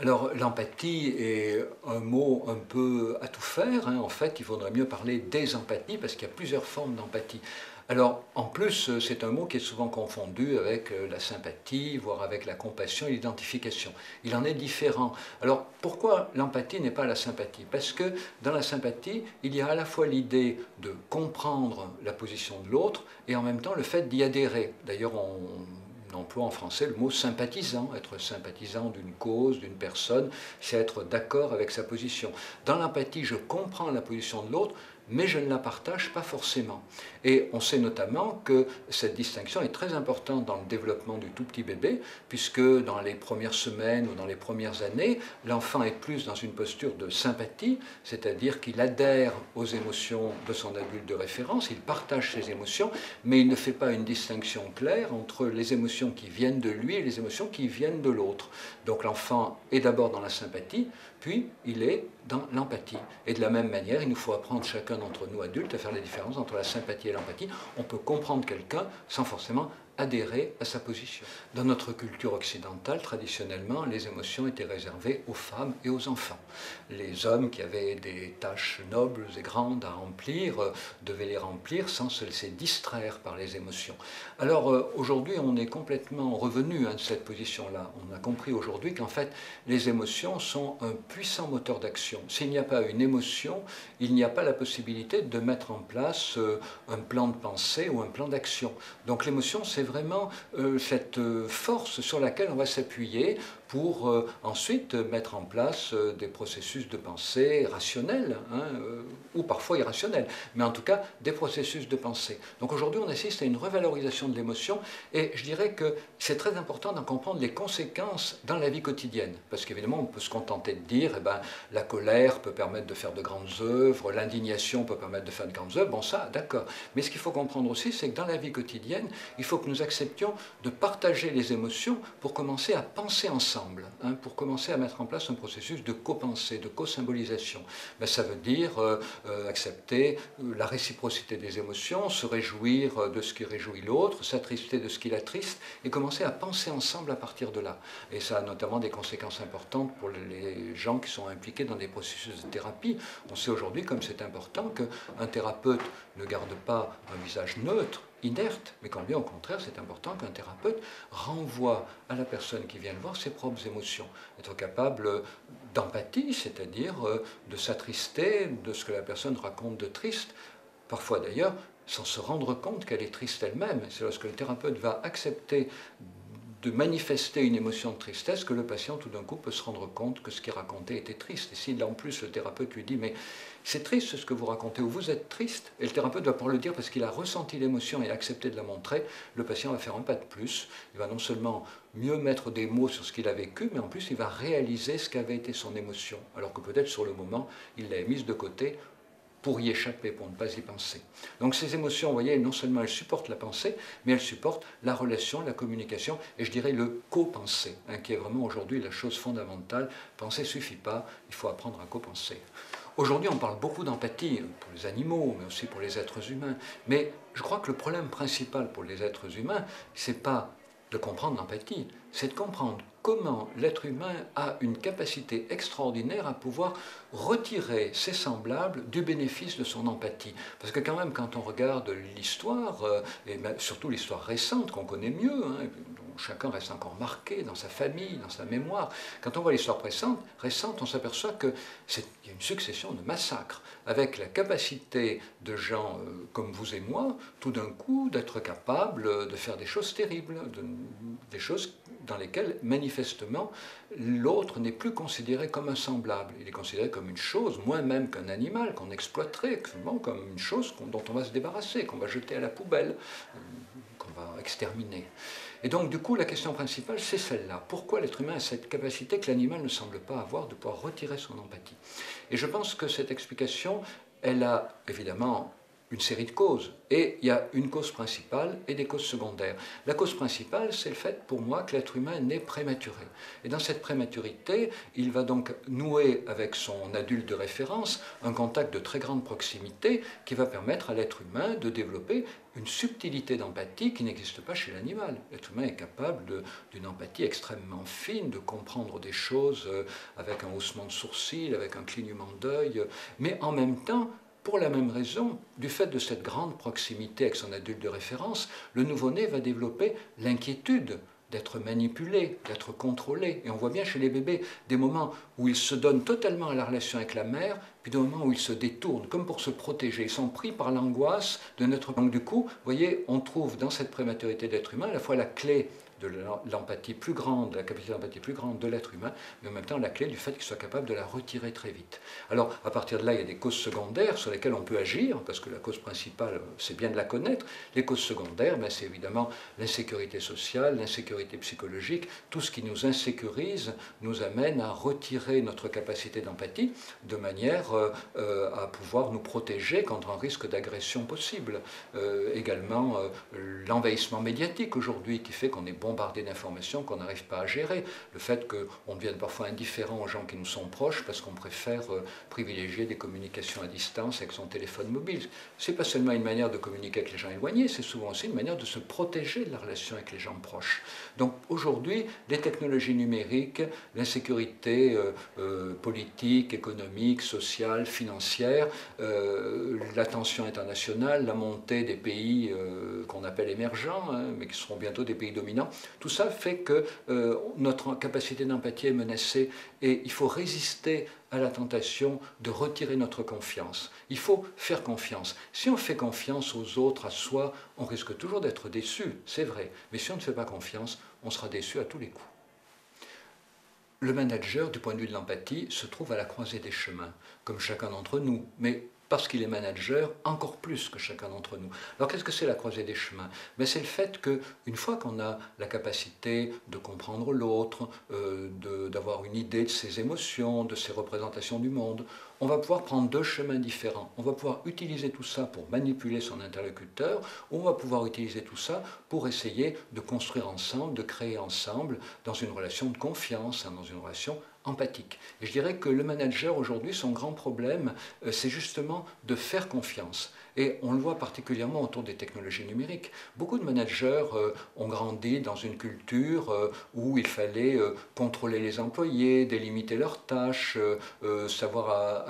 Alors, l'empathie est un mot un peu à tout faire, hein. En fait, il vaudrait mieux parler des empathies parce qu'il y a plusieurs formes d'empathie. Alors, en plus, c'est un mot qui est souvent confondu avec la sympathie, voire avec la compassion et l'identification. Il en est différent. Alors, pourquoi l'empathie n'est pas la sympathie? Parce que dans la sympathie, il y a à la fois l'idée de comprendre la position de l'autre et en même temps le fait d'y adhérer. D'ailleurs, on emploie en français le mot sympathisant. Être sympathisant d'une cause, d'une personne, c'est être d'accord avec sa position. Dans l'empathie, je comprends la position de l'autre, mais je ne la partage pas forcément. Et on sait notamment que cette distinction est très importante dans le développement du tout petit bébé, puisque dans les premières semaines ou dans les premières années, l'enfant est plus dans une posture de sympathie, c'est-à-dire qu'il adhère aux émotions de son adulte de référence, il partage ses émotions, mais il ne fait pas une distinction claire entre les émotions qui viennent de lui et les émotions qui viennent de l'autre. Donc l'enfant est d'abord dans la sympathie, puis il est dans l'empathie. Et de la même manière, il nous faut apprendre chacun d'entre nous adultes à faire la différence entre la sympathie et l'empathie. On peut comprendre quelqu'un sans forcément adhérer à sa position. Dans notre culture occidentale, traditionnellement, les émotions étaient réservées aux femmes et aux enfants. Les hommes qui avaient des tâches nobles et grandes à remplir devaient les remplir sans se laisser distraire par les émotions. Alors aujourd'hui, on est complètement revenu de cette position-là. On a compris aujourd'hui qu'en fait, les émotions sont un puissant moteur d'action. S'il n'y a pas une émotion, il n'y a pas la possibilité de mettre en place un plan de pensée ou un plan d'action. Donc l'émotion, c'est vraiment cette force sur laquelle on va s'appuyer pour ensuite mettre en place des processus de pensée rationnels, hein, ou parfois irrationnels, mais en tout cas des processus de pensée. Donc aujourd'hui on assiste à une revalorisation de l'émotion et je dirais que c'est très important d'en comprendre les conséquences dans la vie quotidienne, parce qu'évidemment on peut se contenter de dire eh ben, la colère peut permettre de faire de grandes œuvres, l'indignation peut permettre de faire de grandes œuvres, bon ça d'accord, mais ce qu'il faut comprendre aussi c'est que dans la vie quotidienne il faut que nous acceptions de partager les émotions pour commencer à penser ensemble. Pour commencer à mettre en place un processus de copensée, de co-symbolisation. Ben, ça veut dire accepter la réciprocité des émotions, se réjouir de ce qui réjouit l'autre, s'attrister de ce qui l'attriste, et commencer à penser ensemble à partir de là. Et ça a notamment des conséquences importantes pour les gens qui sont impliqués dans des processus de thérapie. On sait aujourd'hui comme c'est important qu'un thérapeute ne garde pas un visage neutre, inerte, mais quand bien au contraire, c'est important qu'un thérapeute renvoie à la personne qui vient le voir ses propres émotions, être capable d'empathie, c'est-à-dire de s'attrister de ce que la personne raconte de triste, parfois d'ailleurs sans se rendre compte qu'elle est triste elle-même. C'est lorsque le thérapeute va accepter de manifester une émotion de tristesse que le patient tout d'un coup peut se rendre compte que ce qu'il racontait était triste. Et si en plus le thérapeute lui dit mais c'est triste ce que vous racontez ou vous êtes triste, et le thérapeute va pouvoir le dire parce qu'il a ressenti l'émotion et accepté de la montrer, le patient va faire un pas de plus, il va non seulement mieux mettre des mots sur ce qu'il a vécu, mais en plus il va réaliser ce qu'avait été son émotion, alors que peut-être sur le moment il l'avait mise de côté pour y échapper, pour ne pas y penser. Donc ces émotions, vous voyez, non seulement elles supportent la pensée, mais elles supportent la relation, la communication, et je dirais le co-penser, qui est vraiment aujourd'hui la chose fondamentale. Penser ne suffit pas, il faut apprendre à co-penser. Aujourd'hui, on parle beaucoup d'empathie pour les animaux, mais aussi pour les êtres humains. Mais je crois que le problème principal pour les êtres humains, ce n'est pas de comprendre l'empathie, c'est de comprendre comment l'être humain a une capacité extraordinaire à pouvoir retirer ses semblables du bénéfice de son empathie. Parce que quand même, quand on regarde l'histoire, et surtout l'histoire récente qu'on connaît mieux, dont chacun reste encore marqué dans sa famille, dans sa mémoire, quand on voit l'histoire récente, on s'aperçoit qu'il y a une succession de massacres, avec la capacité de gens comme vous et moi, tout d'un coup, d'être capables de faire des choses terribles, des choses dans lesquelles, manifestement, l'autre n'est plus considéré comme un semblable. Il est considéré comme une chose, moins même qu'un animal, qu'on exploiterait, comme une chose dont on va se débarrasser, qu'on va jeter à la poubelle, qu'on va exterminer. Et donc, du coup, la question principale, c'est celle-là. Pourquoi l'être humain a cette capacité que l'animal ne semble pas avoir de pouvoir retirer son empathie? Et je pense que cette explication, elle a évidemment une série de causes. Et il y a une cause principale et des causes secondaires. La cause principale, c'est le fait, pour moi, que l'être humain naît prématuré. Et dans cette prématurité, il va donc nouer avec son adulte de référence un contact de très grande proximité qui va permettre à l'être humain de développer une subtilité d'empathie qui n'existe pas chez l'animal. L'être humain est capable d'une empathie extrêmement fine, de comprendre des choses avec un haussement de sourcils, avec un clignement d'œil, mais en même temps, pour la même raison, du fait de cette grande proximité avec son adulte de référence, le nouveau-né va développer l'inquiétude d'être manipulé, d'être contrôlé. Et on voit bien chez les bébés des moments où ils se donnent totalement à la relation avec la mère, puis des moments où ils se détournent, comme pour se protéger. Ils sont pris par l'angoisse de notre... Donc du coup, vous voyez, on trouve dans cette prématurité de l'être humain à la fois la clé de l'empathie plus grande, la capacité d'empathie plus grande de l'être humain, mais en même temps la clé du fait qu'il soit capable de la retirer très vite. Alors, à partir de là, il y a des causes secondaires sur lesquelles on peut agir, parce que la cause principale, c'est bien de la connaître. Les causes secondaires, ben, c'est évidemment l'insécurité sociale, l'insécurité psychologique, tout ce qui nous insécurise nous amène à retirer notre capacité d'empathie de manière à pouvoir nous protéger contre un risque d'agression possible. Également, l'envahissement médiatique aujourd'hui qui fait qu'on est bombardé d'informations qu'on n'arrive pas à gérer. Le fait qu'on devienne parfois indifférent aux gens qui nous sont proches parce qu'on préfère privilégier des communications à distance avec son téléphone mobile. C'est pas seulement une manière de communiquer avec les gens éloignés, c'est souvent aussi une manière de se protéger de la relation avec les gens proches. Donc aujourd'hui, les technologies numériques, l'insécurité politique, économique, sociale, financière, la tension internationale, la montée des pays qu'on appelle émergents, hein, mais qui seront bientôt des pays dominants, tout ça fait que notre capacité d'empathie est menacée et il faut résister à la tentation de retirer notre confiance. Il faut faire confiance. Si on fait confiance aux autres, à soi, on risque toujours d'être déçu, c'est vrai. Mais si on ne fait pas confiance, on sera déçu à tous les coups. Le manager, du point de vue de l'empathie, se trouve à la croisée des chemins, comme chacun d'entre nous. Mais parce qu'il est manager, encore plus que chacun d'entre nous. Alors qu'est-ce que c'est la croisée des chemins? C'est le fait qu'une fois qu'on a la capacité de comprendre l'autre, d'avoir une idée de ses émotions, de ses représentations du monde, on va pouvoir prendre deux chemins différents. On va pouvoir utiliser tout ça pour manipuler son interlocuteur, ou on va pouvoir utiliser tout ça pour essayer de construire ensemble, de créer ensemble, dans une relation de confiance, dans une relation empathique. Et je dirais que le manager aujourd'hui, son grand problème, c'est justement de faire confiance. Et on le voit particulièrement autour des technologies numériques. Beaucoup de managers ont grandi dans une culture où il fallait contrôler les employés, délimiter leurs tâches, savoir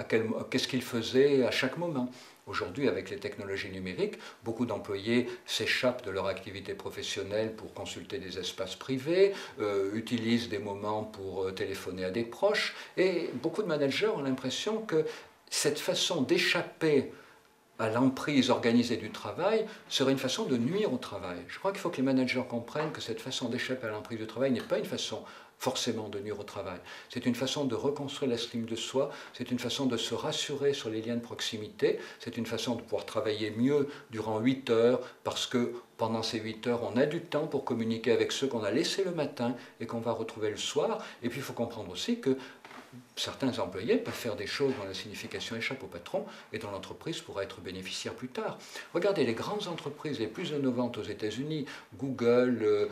qu'est-ce qu'ils faisaient à chaque moment. Aujourd'hui, avec les technologies numériques, beaucoup d'employés s'échappent de leur activité professionnelle pour consulter des espaces privés, utilisent des moments pour téléphoner à des proches, et beaucoup de managers ont l'impression que cette façon d'échapper à l'emprise organisée du travail serait une façon de nuire au travail. Je crois qu'il faut que les managers comprennent que cette façon d'échapper à l'emprise du travail n'est pas une façon forcément de nuire au travail. C'est une façon de reconstruire l'estime de soi, c'est une façon de se rassurer sur les liens de proximité, c'est une façon de pouvoir travailler mieux durant 8 heures parce que pendant ces 8 heures, on a du temps pour communiquer avec ceux qu'on a laissés le matin et qu'on va retrouver le soir. Et puis il faut comprendre aussi que certains employés peuvent faire des choses dont la signification échappe au patron et dont l'entreprise pourra être bénéficiaire plus tard. Regardez les grandes entreprises les plus innovantes aux États-Unis, Google,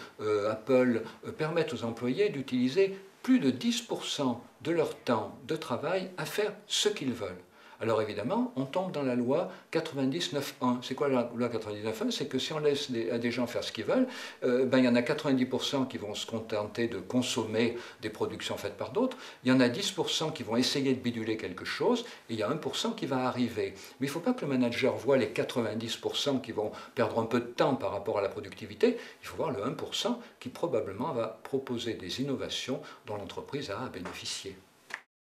Apple, permettent aux employés d'utiliser plus de 10% de leur temps de travail à faire ce qu'ils veulent. Alors évidemment, on tombe dans la loi 99.1. C'est quoi la loi 99.1? C'est que si on laisse à des gens faire ce qu'ils veulent, il y en a 90% qui vont se contenter de consommer des productions faites par d'autres, il y en a 10% qui vont essayer de biduler quelque chose, et il y a 1% qui va arriver. Mais il ne faut pas que le manager voit les 90% qui vont perdre un peu de temps par rapport à la productivité, il faut voir le 1% qui probablement va proposer des innovations dont l'entreprise a à bénéficier.